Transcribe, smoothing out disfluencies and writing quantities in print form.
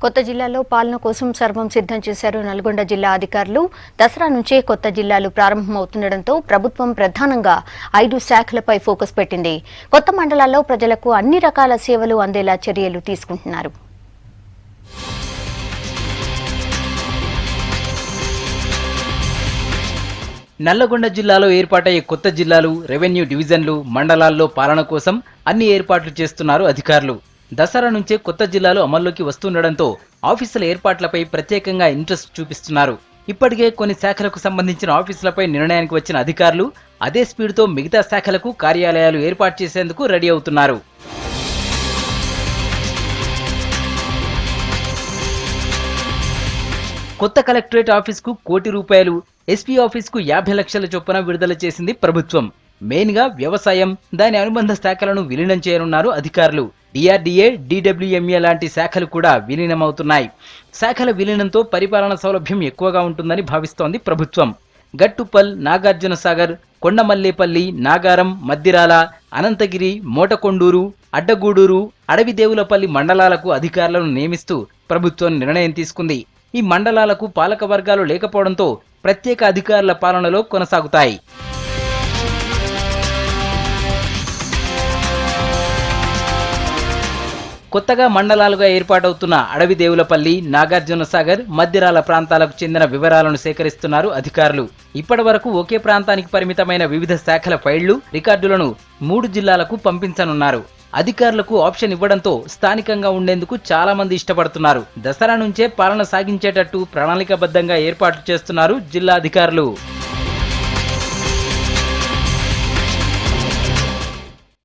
కొత్త జిల్లాలో పాలన కోసం సర్వం సిద్ధం చేశారు నల్గొండ జిల్లా అధికారులు. దసరా నుంచే కొత్త జిల్లాలు ప్రారంభమవుతుండటంతో ప్రభుత్వం ప్రధానంగా 5 శాఖలపై ఫోకస్ పెట్టింది. కొత్త మండలాల్లో ప్రజలకు అన్ని రకాల సేవలు అందేలా చర్యలు తీసుకుంటున్నారు. నల్లగొండ జిల్లాలో ఏర్పాటయ్యే కొత్త జిల్లాలు, రెవెన్యూ డివిజన్లు, మండలాల్లో పాలన కోసం అన్ని ఏర్పాట్లు చేస్తున్నారు అధికారులు. దసరా నుంచే కొత్త జిల్లాలు అమల్లోకి వస్తుండటంతో ఆఫీసుల ఏర్పాట్లపై ప్రత్యేకంగా ఇంట్రెస్ట్ చూపిస్తున్నారు. ఇప్పటికే కొన్ని శాఖలకు సంబంధించిన ఆఫీసులపై నిర్ణయానికి వచ్చిన అధికారులు అదే స్పీడ్తో మిగతా శాఖలకు కార్యాలయాలు ఏర్పాటు చేసేందుకు రెడీ అవుతున్నారు. కొత్త కలెక్టరేట్ ఆఫీస్కు ₹1 కోటి, ఎస్పీ ఆఫీస్కు 50 లక్షల చొప్పున విడుదల చేసింది ప్రభుత్వం. మెయిన్ గా వ్యవసాయం, దాని అనుబంధ శాఖలను విలీనం చేయనున్నారు అధికారులు. డిఆర్డీఏ, డిడబ్ల్యూఎంఏ లాంటి శాఖలు కూడా విలీనమవుతున్నాయి. శాఖల విలీనంతో పరిపాలన సౌలభ్యం ఎక్కువగా ఉంటుందని భావిస్తోంది ప్రభుత్వం. గట్టుపల్, నాగార్జునసాగర్, కొండమల్లేపల్లి, నాగారం, మద్దిరాల, అనంతగిరి, మోటకొండూరు, అడ్డగూడూరు, అడవిదేవులపల్లి మండలాలకు అధికారులను నియమిస్తూ ప్రభుత్వం నిర్ణయం తీసుకుంది. ఈ మండలాలకు పాలక వర్గాలు లేకపోవడంతో ప్రత్యేక అధికారుల పాలనలో కొనసాగుతాయి. కొత్తగా మండలాలుగా ఏర్పాటవుతున్న అడవిదేవులపల్లి, నాగార్జునసాగర్, మద్దిరాల ప్రాంతాలకు చెందిన వివరాలను సేకరిస్తున్నారు అధికారులు. ఇప్పటి వరకు ఒకే ప్రాంతానికి పరిమితమైన వివిధ శాఖల ఫైళ్లు, రికార్డులను 3 జిల్లాలకు పంపించనున్నారు. అధికారులకు ఆప్షన్ ఇవ్వడంతో స్థానికంగా ఉండేందుకు చాలా మంది ఇష్టపడుతున్నారు. దసరా నుంచే పాలన సాగించేటట్టు ప్రణాళికాబద్ధంగా ఏర్పాట్లు చేస్తున్నారు జిల్లా అధికారులు.